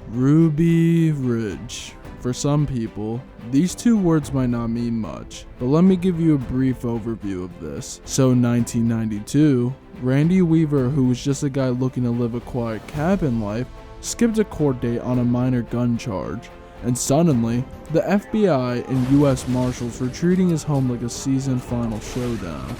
Ruby Ridge. For some people, these two words might not mean much, but let me give you a brief overview of this. So in 1992, Randy Weaver, who was just a guy looking to live a quiet cabin life, skipped a court date on a minor gun charge, and suddenly, the FBI and US Marshals were treating his home like a season final showdown.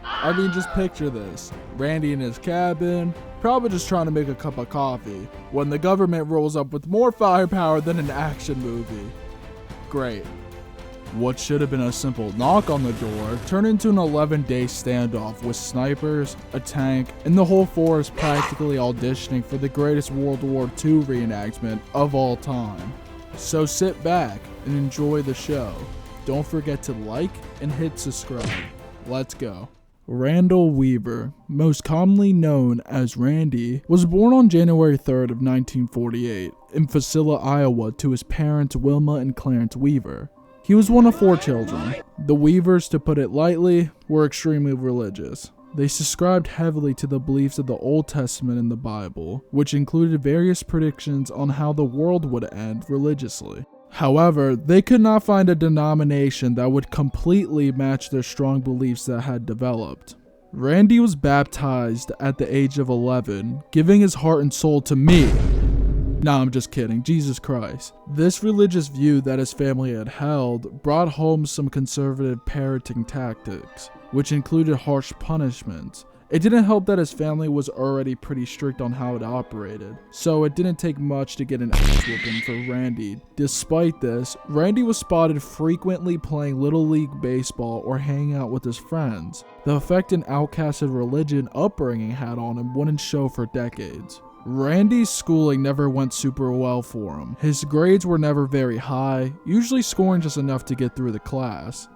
I mean, just picture this. Randy in his cabin, probably just trying to make a cup of coffee, when the government rolls up with more firepower than an action movie. Great. What should have been a simple knock on the door turned into an 11-day standoff with snipers, a tank, and the whole force practically auditioning for the greatest World War II reenactment of all time. So sit back and enjoy the show. Don't forget to like and hit subscribe. Let's go. Randall Weaver, most commonly known as Randy, was born on January 3rd of 1948 in Facilla, Iowa to his parents Wilma and Clarence Weaver. He was one of 4 children. The Weavers, to put it lightly, were extremely religious. They subscribed heavily to the beliefs of the Old Testament and the Bible, which included various predictions on how the world would end religiously. However, they could not find a denomination that would completely match their strong beliefs that had developed. Randy was baptized at the age of 11, giving his heart and soul to me. Nah, I'm just kidding, Jesus Christ. This religious view that his family had held brought home some conservative parenting tactics, which included harsh punishments. It didn't help that his family was already pretty strict on how it operated, so it didn't take much to get an ass whooping for Randy. Despite this, Randy was spotted frequently playing Little League baseball or hanging out with his friends. The effect an outcasted religion upbringing had on him wouldn't show for decades. Randy's schooling never went super well for him. His grades were never very high, usually scoring just enough to get through the class.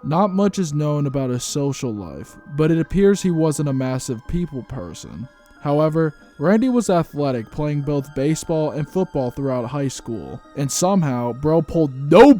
Not much is known about his social life, but it appears he wasn't a massive people person. However, Randy was athletic, playing both baseball and football throughout high school, and somehow, bro pulled no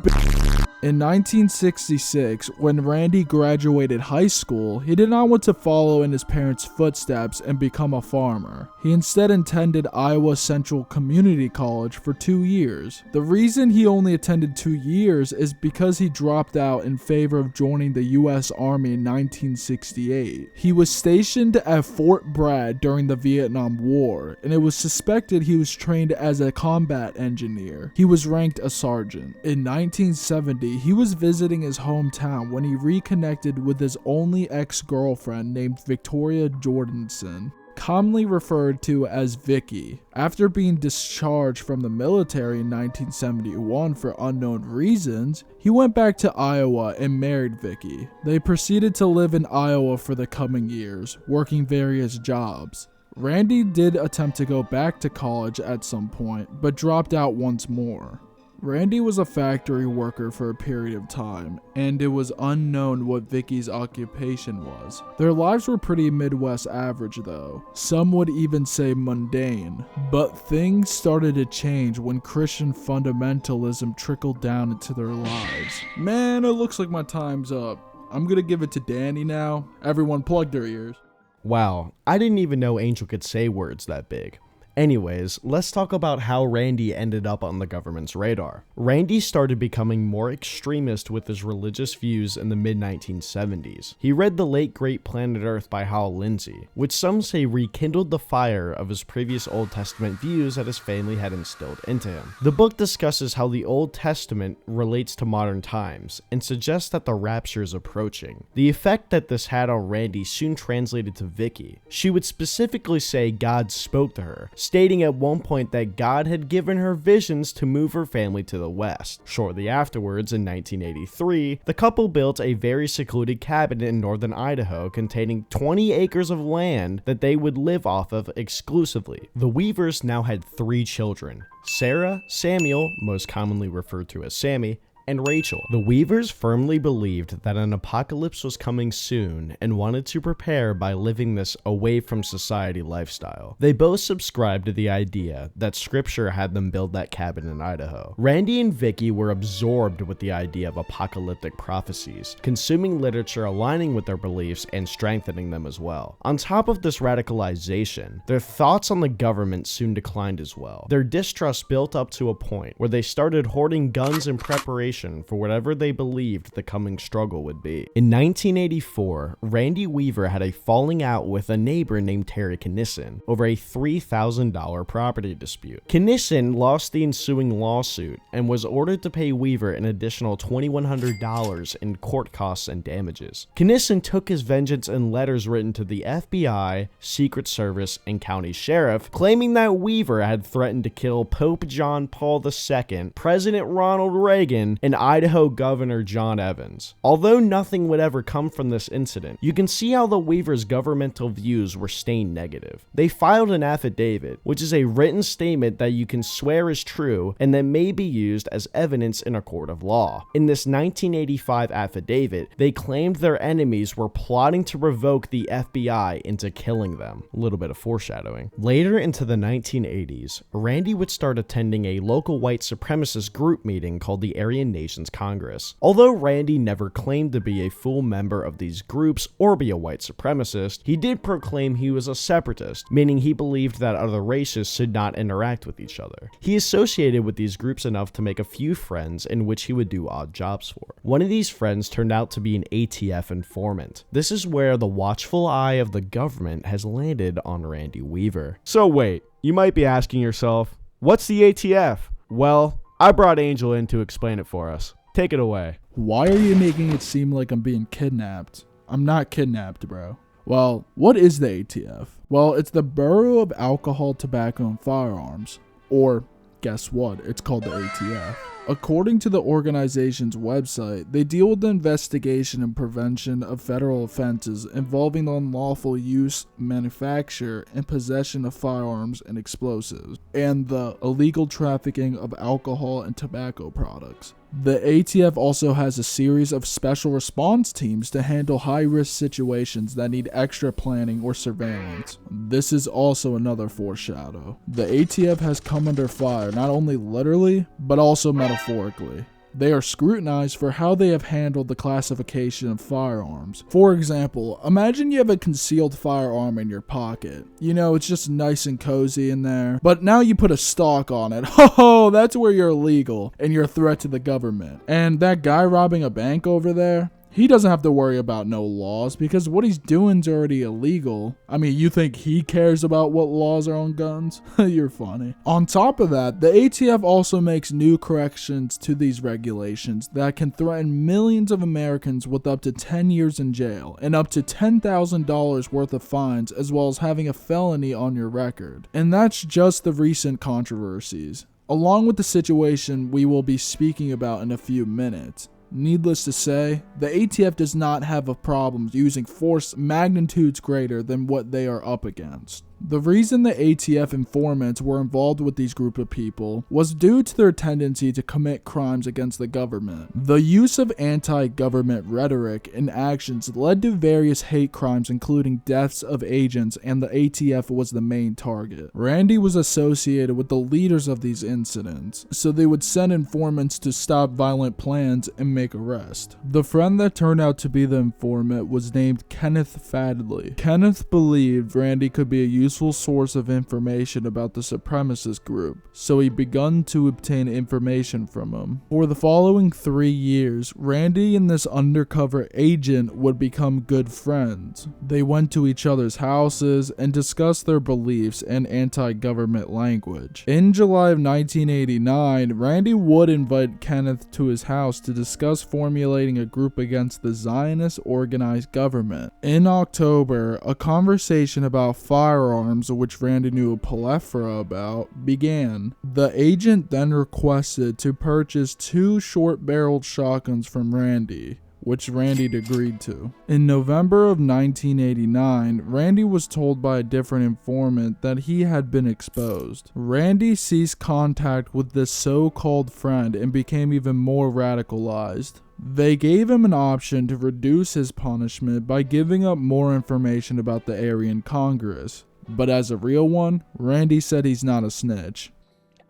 In 1966, when Randy graduated high school, he did not want to follow in his parents' footsteps and become a farmer. He instead attended Iowa Central Community College for 2 years. The reason he only attended 2 years is because he dropped out in favor of joining the US Army in 1968. He was stationed at Fort Bragg during the Vietnam War, and it was suspected he was trained as a combat engineer. He was ranked a sergeant. In 1970, he was visiting his hometown when he reconnected with his only ex-girlfriend named Victoria Jordanson, commonly referred to as Vicky. After being discharged from the military in 1971 for unknown reasons, he went back to Iowa and married Vicky. They proceeded to live in Iowa for the coming years, working various jobs. Randy did attempt to go back to college at some point, but dropped out once more. Randy was a factory worker for a period of time, and it was unknown what Vicky's occupation was. Their lives were pretty Midwest average though, some would even say mundane, but things started to change when Christian fundamentalism trickled down into their lives. Man, it looks like my time's up. I'm gonna give it to Danny now. Everyone plug their ears. Wow, I didn't even know Angel could say words that big. Anyways, let's talk about how Randy ended up on the government's radar. Randy started becoming more extremist with his religious views in the mid-1970s. He read The Late Great Planet Earth by Hal Lindsey, which some say rekindled the fire of his previous Old Testament views that his family had instilled into him. The book discusses how the Old Testament relates to modern times, and suggests that the rapture is approaching. The effect that this had on Randy soon translated to Vicky. She would specifically say God spoke to her, stating at one point that God had given her visions to move her family to the west. Shortly afterwards, in 1983, the couple built a very secluded cabin in northern Idaho containing 20 acres of land that they would live off of exclusively. The Weavers now had 3 children: Sarah, Samuel, most commonly referred to as Sammy, and Rachel. The Weavers firmly believed that an apocalypse was coming soon and wanted to prepare by living this away from society lifestyle. They both subscribed to the idea that scripture had them build that cabin in Idaho. Randy and Vicky were absorbed with the idea of apocalyptic prophecies, consuming literature aligning with their beliefs and strengthening them as well. On top of this radicalization, their thoughts on the government soon declined as well. Their distrust built up to a point where they started hoarding guns in preparation for whatever they believed the coming struggle would be. In 1984, Randy Weaver had a falling out with a neighbor named Terry Knissen over a $3,000 property dispute. Knissen lost the ensuing lawsuit and was ordered to pay Weaver an additional $2,100 in court costs and damages. Knissen took his vengeance in letters written to the FBI, Secret Service, and county sheriff, claiming that Weaver had threatened to kill Pope John Paul II, President Ronald Reagan, and Idaho Governor John Evans. Although nothing would ever come from this incident, you can see how the Weavers' governmental views were stained negative. They filed an affidavit, which is a written statement that you can swear is true and that may be used as evidence in a court of law. In this 1985 affidavit, they claimed their enemies were plotting to provoke the FBI into killing them. A little bit of foreshadowing. Later into the 1980s, Randy would start attending a local white supremacist group meeting called the Aryan Nations Congress. Although Randy never claimed to be a full member of these groups or be a white supremacist, he did proclaim he was a separatist, meaning he believed that other races should not interact with each other. He associated with these groups enough to make a few friends in which he would do odd jobs for. One of these friends turned out to be an ATF informant. This is where the watchful eye of the government has landed on Randy Weaver. So wait, you might be asking yourself, what's the ATF? Well, I brought Angel in to explain it for us. Take it away. Why are you making it seem like I'm being kidnapped? I'm not kidnapped, bro. Well, what is the ATF? Well, it's the Bureau of Alcohol, Tobacco, and Firearms. Or, guess what? It's called the ATF. According to the organization's website, they deal with the investigation and prevention of federal offenses involving the unlawful use, manufacture, and possession of firearms and explosives, and the illegal trafficking of alcohol and tobacco products. The ATF also has a series of special response teams to handle high-risk situations that need extra planning or surveillance. This is also another foreshadow. The ATF has come under fire not only literally, but also metaphorically. They are scrutinized for how they have handled the classification of firearms. For example, imagine you have a concealed firearm in your pocket. You know, it's just nice and cozy in there. But now you put a stock on it. Ho, that's where you're illegal and you're a threat to the government. And that guy robbing a bank over there, he doesn't have to worry about no laws because what he's doing's already illegal. I mean, you think he cares about what laws are on guns? You're funny. On top of that, the ATF also makes new corrections to these regulations that can threaten millions of Americans with up to 10 years in jail and up to $10,000 worth of fines, as well as having a felony on your record. And that's just the recent controversies, along with the situation we will be speaking about in a few minutes. Needless to say, the ATF does not have a problem using force magnitudes greater than what they are up against. The reason the ATF informants were involved with these group of people was due to their tendency to commit crimes against the government. The use of anti-government rhetoric and actions led to various hate crimes, including deaths of agents, and the ATF was the main target. Randy was associated with the leaders of these incidents, so they would send informants to stop violent plans and make arrests. The friend that turned out to be the informant was named Kenneth Fadley. Kenneth believed Randy could be a useful source of information about the supremacist group, so he begun to obtain information from him. For the following 3 years, Randy and this undercover agent would become good friends. They went to each other's houses and discussed their beliefs and anti-government language. In July of 1989, Randy would invite Kenneth to his house to discuss formulating a group against the Zionist organized government. In October, a conversation about firearms, which Randy knew a plethora about, began. The agent then requested to purchase 2 short-barreled shotguns from Randy, which Randy agreed to. In November of 1989, Randy was told by a different informant that he had been exposed. Randy ceased contact with this so-called friend and became even more radicalized. They gave him an option to reduce his punishment by giving up more information about the area in Congress. But as a real one, Randy said he's not a snitch.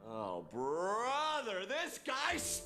Oh, brother, this guy stinks!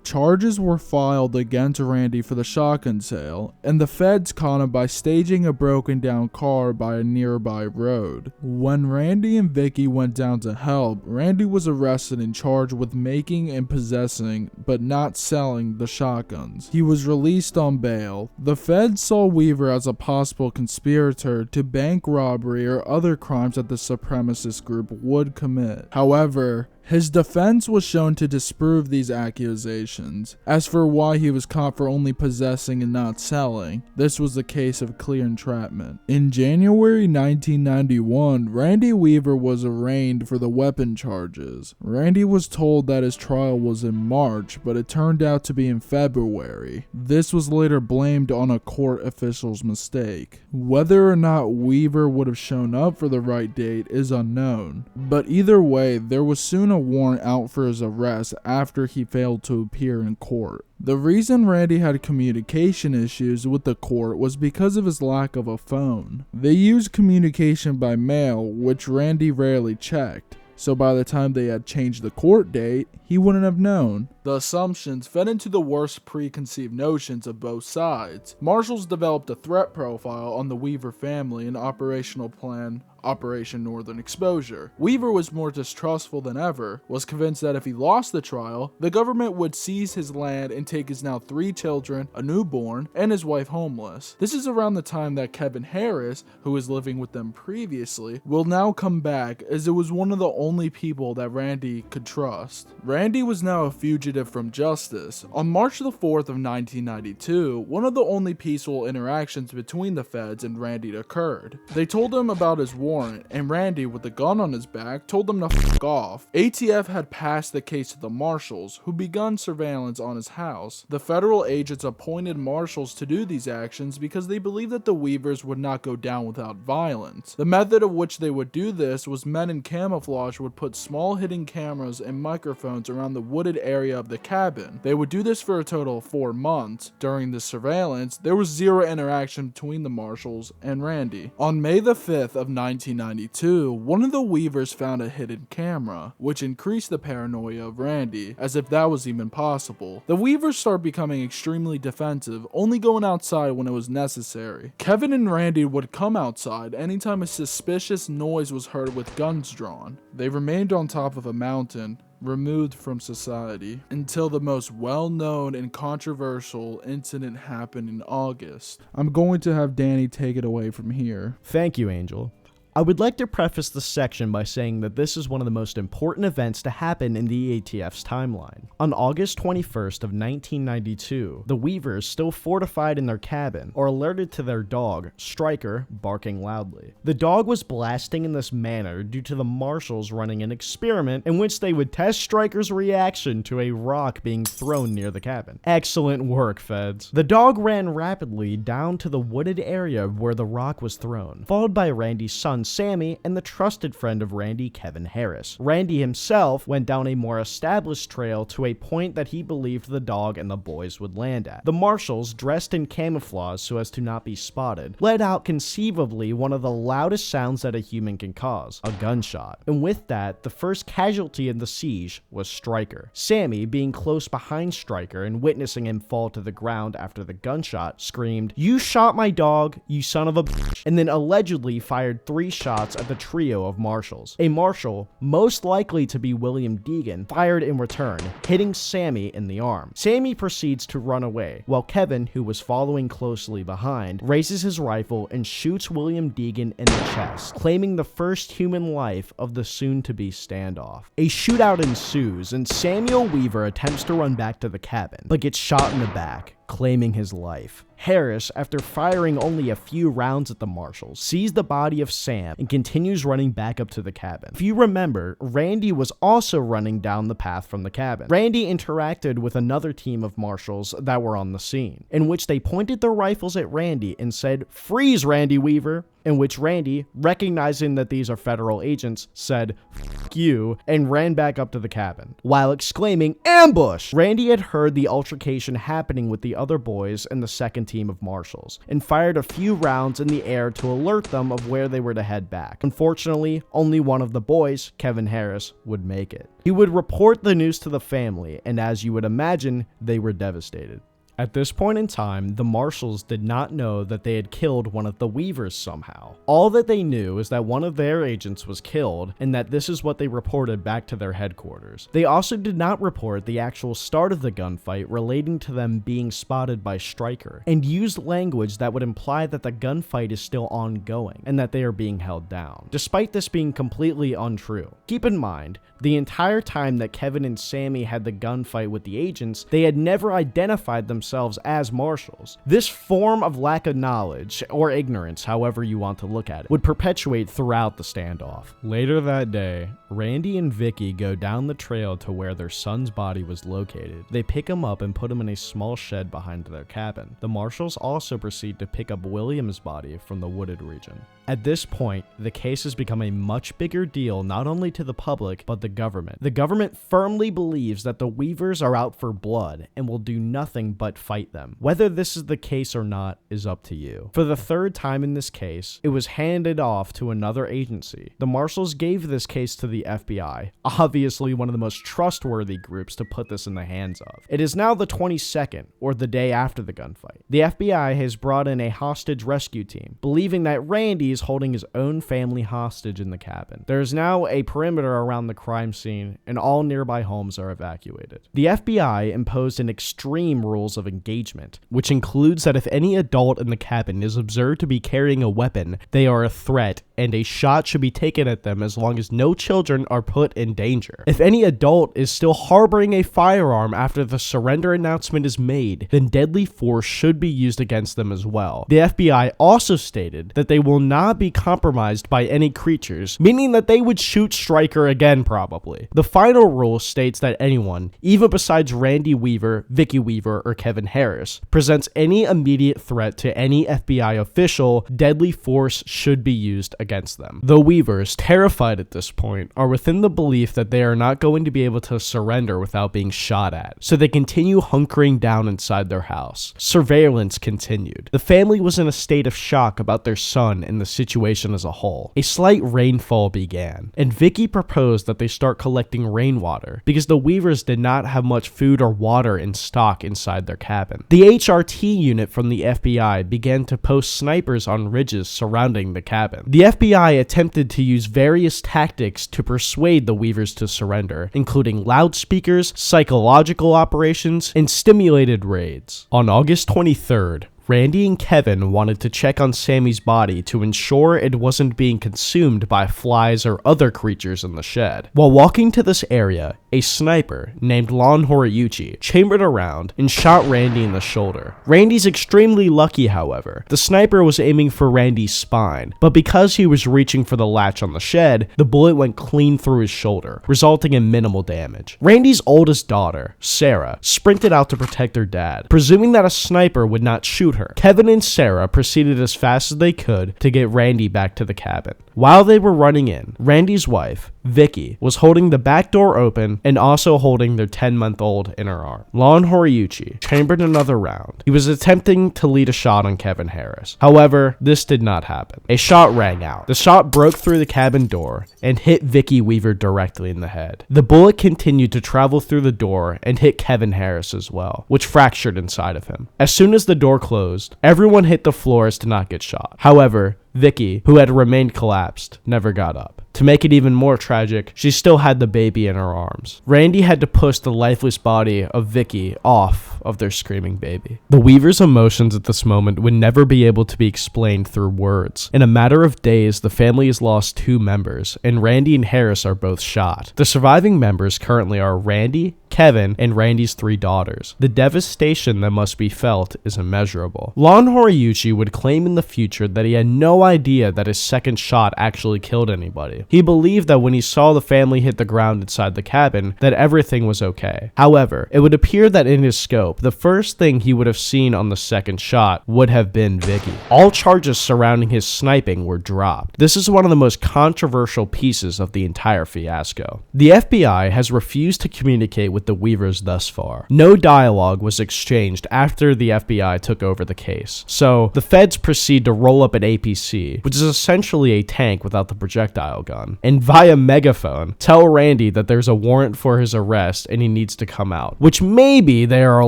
Charges were filed against Randy for the shotgun sale, and the feds caught him by staging a broken down car by a nearby road. When Randy and Vicky went down to help, Randy was arrested and charged with making and possessing, but not selling, the shotguns. He was released on bail. The feds saw Weaver as a possible conspirator to bank robbery or other crimes that the supremacist group would commit. However, his defense was shown to disprove these accusations. As for why he was caught for only possessing and not selling, this was a case of clear entrapment. In January 1991, Randy Weaver was arraigned for the weapon charges. Randy was told that his trial was in March, but it turned out to be in February. This was later blamed on a court official's mistake. Whether or not Weaver would have shown up for the right date is unknown, but either way, there was soon a warrant out for his arrest after he failed to appear in court. The reason Randy had communication issues with the court was because of his lack of a phone. They used communication by mail, which Randy rarely checked. So by the time they had changed the court date, he wouldn't have known. The assumptions fed into the worst preconceived notions of both sides. Marshals developed a threat profile on the Weaver family and operational plan Operation Northern Exposure. Weaver was more distrustful than ever, was convinced that if he lost the trial, the government would seize his land and take his now 3 children, a newborn, and his wife homeless. This is around the time that Kevin Harris, who was living with them previously, will now come back, as it was one of the only people that Randy could trust. Randy was now a fugitive from justice. On March the 4th of 1992, one of the only peaceful interactions between the feds and Randy occurred. They told him about his warrant, and Randy, with a gun on his back, told them to f*** off. ATF had passed the case to the Marshals, who begun surveillance on his house. The federal agents appointed Marshals to do these actions because they believed that the Weavers would not go down without violence. The method of which they would do this was men in camouflage would put small hidden cameras and microphones around the wooded area of the cabin. They would do this for a total of 4 months. During this surveillance, there was zero interaction between the Marshals and Randy. On May the 5th of 1992, one of the Weavers found a hidden camera, which increased the paranoia of Randy, as if that was even possible. The Weavers started becoming extremely defensive, only going outside when it was necessary. Kevin and Randy would come outside anytime a suspicious noise was heard with guns drawn. They remained on top of a mountain, removed from society, until the most well-known and controversial incident happened in August. I'm going to have Danny take it away from here. Thank you, Angel. I would like to preface this section by saying that this is one of the most important events to happen in the ATF's timeline. On August 21st of 1992, the Weavers, still fortified in their cabin, are alerted to their dog, Stryker, barking loudly. The dog was blasting in this manner due to the Marshals running an experiment in which they would test Stryker's reaction to a rock being thrown near the cabin. Excellent work, feds. The dog ran rapidly down to the wooded area where the rock was thrown, followed by Randy's son Sammy and the trusted friend of Randy, Kevin Harris. Randy himself went down a more established trail to a point that he believed the dog and the boys would land at. The Marshals, dressed in camouflage so as to not be spotted, let out conceivably one of the loudest sounds that a human can cause, a gunshot. And with that, the first casualty in the siege was Stryker. Sammy, being close behind Stryker and witnessing him fall to the ground after the gunshot, screamed, "You shot my dog, you son of a bitch," and then allegedly fired 3 shots at the trio of Marshals. A Marshal, most likely to be William Deegan, fired in return, hitting Sammy in the arm. Sammy proceeds to run away, while Kevin, who was following closely behind, raises his rifle and shoots William Deegan in the chest, claiming the first human life of the soon-to-be standoff. A shootout ensues, and Samuel Weaver attempts to run back to the cabin, but gets shot in the back. claiming his life. Harris, after firing only a few rounds at the Marshals, sees the body of Sam and continues running back up to the cabin. If you remember, Randy was also running down the path from the cabin. Randy interacted with another team of Marshals that were on the scene, in which they pointed their rifles at Randy and said, "Freeze, Randy Weaver," in which Randy, recognizing that these are federal agents, said, "F*** you," and ran back up to the cabin, while exclaiming, "Ambush!" Randy had heard the altercation happening with the other boys and the second team of Marshals, and fired a few rounds in the air to alert them of where they were to head back. Unfortunately, only one of the boys, Kevin Harris, would make it. He would report the news to the family, and as you would imagine, they were devastated. At this point in time, the Marshals did not know that they had killed one of the Weavers somehow. All that they knew is that one of their agents was killed, and that this is what they reported back to their headquarters. They also did not report the actual start of the gunfight relating to them being spotted by Stryker, and used language that would imply that the gunfight is still ongoing, and that they are being held down, despite this being completely untrue. Keep in mind, the entire time that Kevin and Sammy had the gunfight with the agents, they had never identified themselves as Marshals. This form of lack of knowledge, or ignorance, however you want to look at it, would perpetuate throughout the standoff. Later that day, Randy and Vicky go down the trail to where their son's body was located. They pick him up and put him in a small shed behind their cabin. The Marshals also proceed to pick up William's body from the wooded region. At this point, the case has become a much bigger deal not only to the public, but the government. The government firmly believes that the Weavers are out for blood and will do nothing but fight them. Whether this is the case or not is up to you. For the third time in this case, it was handed off to another agency. The Marshals gave this case to the FBI, obviously one of the most trustworthy groups to put this in the hands of. It is now the 22nd, or the day after the gunfight. The FBI has brought in a hostage rescue team, believing that Randy is holding his own family hostage in the cabin. There is now a perimeter around the crime scene, and all nearby homes are evacuated. The FBI imposed an extreme rules of engagement, which includes that if any adult in the cabin is observed to be carrying a weapon, they are a threat, and a shot should be taken at them as long as no children are put in danger. If any adult is still harboring a firearm after the surrender announcement is made, then deadly force should be used against them as well. The FBI also stated that they will not be compromised by any creatures, meaning that they would shoot Stryker again probably. The final rule states that anyone, even besides Randy Weaver, Vicky Weaver, or Kevin Harris, presents any immediate threat to any FBI official, deadly force should be used against them. The Weavers, terrified at this point, are within the belief that they are not going to be able to surrender without being shot at, so they continue hunkering down inside their house. Surveillance continued. The family was in a state of shock about their son and the situation as a whole. A slight rainfall began, and Vicky proposed that they start collecting rainwater because the Weavers did not have much food or water in stock inside their cabin. The HRT unit from the FBI began to post snipers on ridges surrounding the cabin. The FBI attempted to use various tactics to persuade the Weavers to surrender, including loudspeakers, psychological operations, and stimulated raids. On August 23rd, Randy and Kevin wanted to check on Sammy's body to ensure it wasn't being consumed by flies or other creatures in the shed. While walking to this area, a sniper named Lon Horiuchi chambered around and shot Randy in the shoulder. Randy's extremely lucky, however. The sniper was aiming for Randy's spine, but because he was reaching for the latch on the shed, the bullet went clean through his shoulder, resulting in minimal damage. Randy's oldest daughter, Sarah, sprinted out to protect her dad, presuming that a sniper would not shoot her. Kevin and Sarah proceeded as fast as they could to get Randy back to the cabin. While they were running in, Randy's wife, Vicky, was holding the back door open and also holding their 10-month-old in her arm. Lon Horiuchi chambered another round. He was attempting to lead a shot on Kevin Harris. However, this did not happen. A shot rang out. The shot broke through the cabin door and hit Vicky Weaver directly in the head. The bullet continued to travel through the door and hit Kevin Harris as well, which fractured inside of him. As soon as the door closed, everyone hit the floor as to not get shot. However, Vicky, who had remained collapsed, never got up. To make it even more tragic, she still had the baby in her arms. Randy had to push the lifeless body of Vicky off of their screaming baby. The Weavers' emotions at this moment would never be able to be explained through words. In a matter of days, the family has lost 2 members, and Randy and Harris are both shot. The surviving members currently are Randy, Kevin, and Randy's 3 daughters. The devastation that must be felt is immeasurable. Lon Horiuchi would claim in the future that he had no idea that his second shot actually killed anybody. He believed that when he saw the family hit the ground inside the cabin, that everything was okay. However, it would appear that in his scope, the first thing he would have seen on the second shot would have been Vicky. All charges surrounding his sniping were dropped. This is one of the most controversial pieces of the entire fiasco. The FBI has refused to communicate with the Weavers thus far. No dialogue was exchanged after the FBI took over the case. So, the feds proceed to roll up an APC, which is essentially a tank without the projectile gun, and via megaphone, tell Randy that there's a warrant for his arrest and he needs to come out, which maybe they are a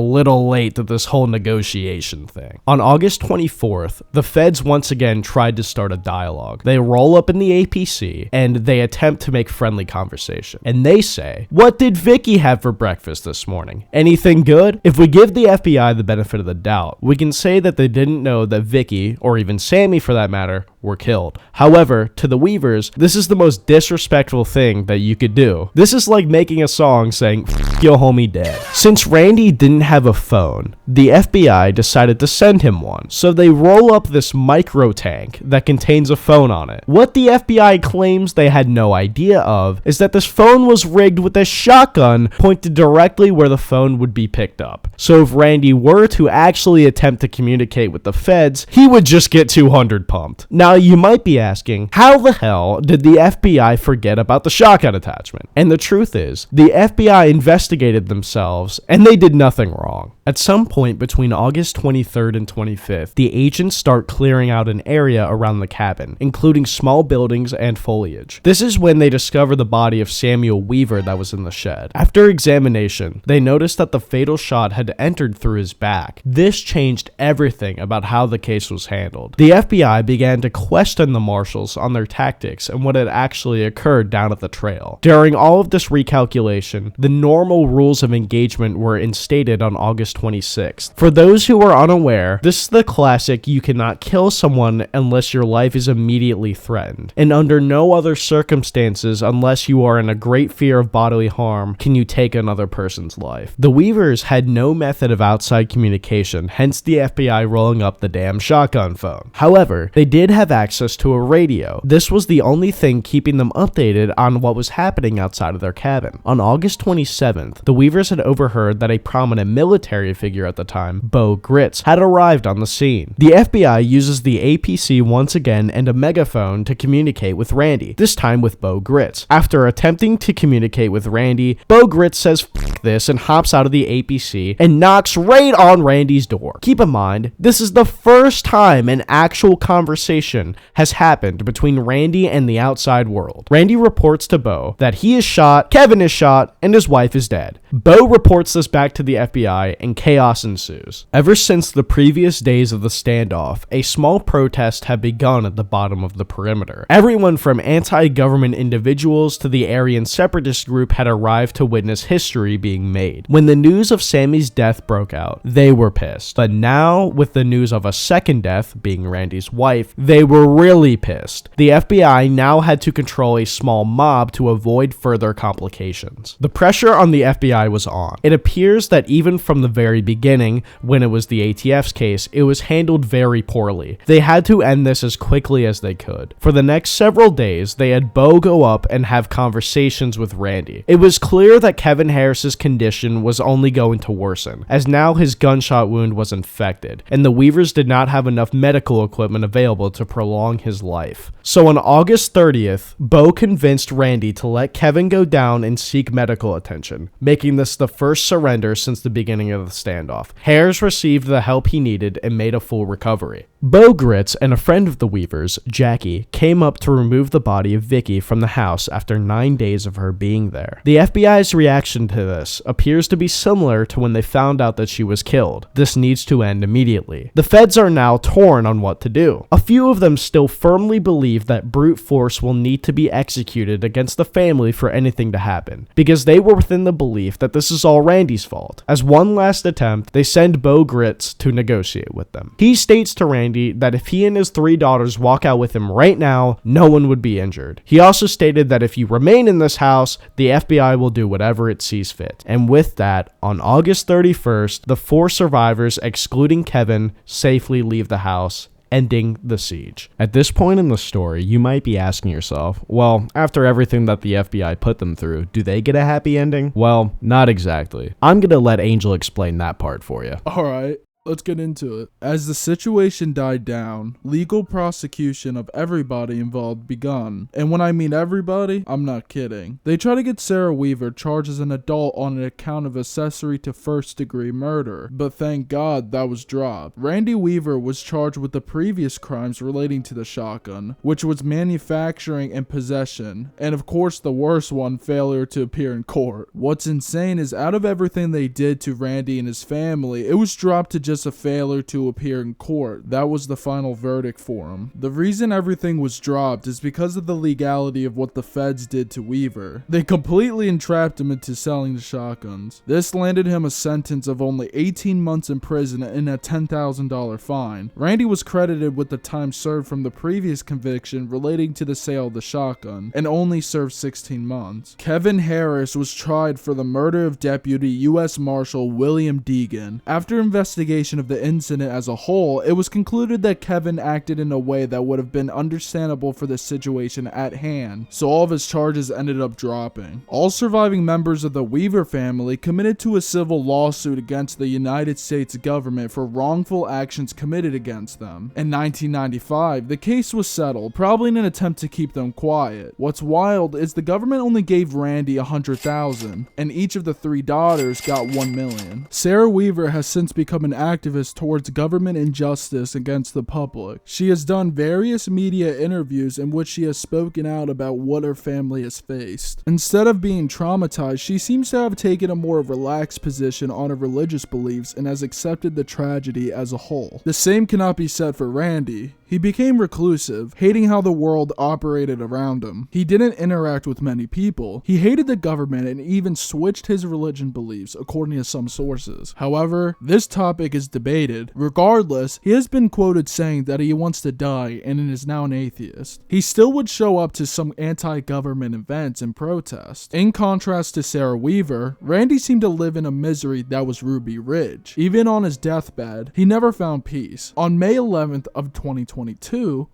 little late to this whole negotiation thing. On August 24th, the feds once again tried to start a dialogue. They roll up in the APC and they attempt to make friendly conversation. And they say, "What did Vicky have for breakfast this morning? Anything good?" If we give the FBI the benefit of the doubt, we can say that they didn't know that Vicky, or even Sammy for that matter, were killed. However, to the Weavers, this is the most disrespectful thing that you could do. This is like making a song saying, "F your homie dead." Since Randy didn't have a phone, the FBI decided to send him one. So they roll up this micro tank that contains a phone on it. What the FBI claims they had no idea of is that this phone was rigged with a shotgun pointed directly where the phone would be picked up. So if Randy were to actually attempt to communicate with the feds, he would just get 200 pumped. Now you might be asking, how the hell did the FBI forget about the shotgun attachment? And the truth is, the FBI investigated themselves and they did nothing wrong. At some point between August 23rd and 25th, the agents start clearing out an area around the cabin, including small buildings and foliage. This is when they discover the body of Samuel Weaver that was in the shed. After examination, they noticed that the fatal shot had entered through his back. This changed everything about how the case was handled. The FBI began to question the Marshals on their tactics and what had actually occurred down at the trail. During all of this recalculation, the normal rules of engagement were instated on August 26th. For those who are unaware, this is the classic "you cannot kill someone unless your life is immediately threatened, and under no other circumstances unless you are in a great fear of bodily harm can you take another person's life." The Weavers had no method of outside communication, hence the FBI rolling up the damn shotgun phone. However, they did have access to a radio. This was the only thing keeping them updated on what was happening outside of their cabin. On August 27th, the Weavers had overheard that a prominent military figure at the time, Bo Gritz, had arrived on the scene. The FBI uses the APC once again and a megaphone to communicate with Randy, this time with Bo Gritz. After attempting to communicate with Randy, Bo Gritz says "F this" and hops out of the APC and knocks right on Randy's door. Keep in mind, this is the first time an actual conversation has happened between Randy and the outside world. Randy reports to Bo that he is shot, Kevin is shot, and his wife is dead. Bo reports this back to the FBI and chaos ensues. Ever since the previous days of the standoff, a small protest had begun at the bottom of the perimeter. Everyone from anti-government individuals to the Aryan separatist group had arrived to witness history being made. When the news of Sammy's death broke out, they were pissed. But now, with the news of a second death, being Randy's wife, they were really pissed. The FBI now had to control a small mob to avoid further complications. The pressure on the FBI was on. It appears that even from the very beginning, when it was the ATF's case, it was handled very poorly. They had to end this as quickly as they could. For the next several days, they had Bo go up and have conversations with Randy. It was clear that Kevin Harris's condition was only going to worsen, as now his gunshot wound was infected, and the Weavers did not have enough medical equipment available to prolong his life. So on August 30th, Bo convinced Randy to let Kevin go down and seek medical attention, making this the first surrender since the beginning of the standoff. Harris received the help he needed and made a full recovery. Bo Gritz and a friend of the Weavers, Jackie, came up to remove the body of Vicky from the house after 9 days of her being there. The FBI's reaction to this appears to be similar to when they found out that she was killed. This needs to end immediately. The feds are now torn on what to do. A few of them still firmly believe that brute force will need to be executed against the family for anything to happen, because they were within the belief that this is all Randy's fault. As one last attempt, they send Bo Gritz to negotiate with them. He states to Randy that if he and his 3 daughters walk out with him right now, no one would be injured. He also stated that if you remain in this house, the FBI will do whatever it sees fit. And with that, on August 31st, the 4 survivors, excluding Kevin, safely leave the house, ending the siege. At this point in the story, you might be asking yourself, well, after everything that the FBI put them through, do they get a happy ending? Well, not exactly. I'm gonna let Angel explain that part for you. Alright, let's get into it. As the situation died down, legal prosecution of everybody involved begun. And when I mean everybody, I'm not kidding. They try to get Sarah Weaver charged as an adult on an account of accessory to first-degree murder, but thank God that was dropped. Randy Weaver was charged with the previous crimes relating to the shotgun, which was manufacturing and possession, and of course the worst one, failure to appear in court. What's insane is out of everything they did to Randy and his family, it was dropped to just a failure to appear in court. That was the final verdict for him. The reason everything was dropped is because of the legality of what the feds did to Weaver. They completely entrapped him into selling the shotguns. This landed him a sentence of only 18 months in prison and a $10,000 fine. Randy was credited with the time served from the previous conviction relating to the sale of the shotgun and only served 16 months. Kevin Harris was tried for the murder of Deputy U.S. Marshal William Deegan. After investigation of the incident as a whole, it was concluded that Kevin acted in a way that would have been understandable for the situation at hand, so all of his charges ended up dropping. All surviving members of the Weaver family committed to a civil lawsuit against the United States government for wrongful actions committed against them. In 1995, the case was settled, probably in an attempt to keep them quiet. What's wild is the government only gave Randy $100,000, and each of the 3 daughters got $1 million. Sarah Weaver has since become an activist towards government injustice against the public. She has done various media interviews in which she has spoken out about what her family has faced. Instead of being traumatized, she seems to have taken a more relaxed position on her religious beliefs and has accepted the tragedy as a whole. The same cannot be said for Randy. He became reclusive, hating how the world operated around him. He didn't interact with many people. He hated the government and even switched his religion beliefs, according to some sources. However, this topic is debated. Regardless, he has been quoted saying that he wants to die and is now an atheist. He still would show up to some anti-government events and protests. In contrast to Sarah Weaver, Randy seemed to live in a misery that was Ruby Ridge. Even on his deathbed, he never found peace. On May 11th of 2022,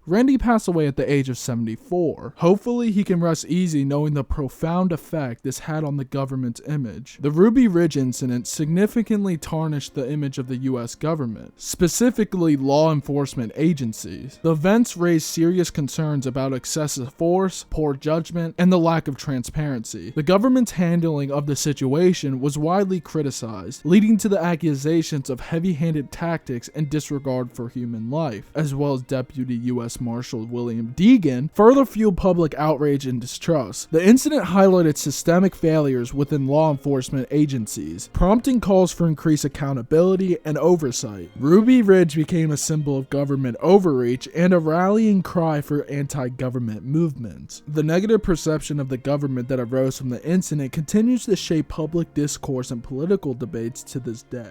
Randy passed away at the age of 74. Hopefully he can rest easy knowing the profound effect this had on the government's image. The Ruby Ridge incident significantly tarnished the image of the US government, specifically law enforcement agencies. The events raised serious concerns about excessive force, poor judgment, and the lack of transparency. The government's handling of the situation was widely criticized, leading to the accusations of heavy-handed tactics and disregard for human life, as well as Deputy U.S. Marshal William Deegan, further fueled public outrage and distrust. The incident highlighted systemic failures within law enforcement agencies, prompting calls for increased accountability and oversight. Ruby Ridge became a symbol of government overreach and a rallying cry for anti-government movements. The negative perception of the government that arose from the incident continues to shape public discourse and political debates to this day.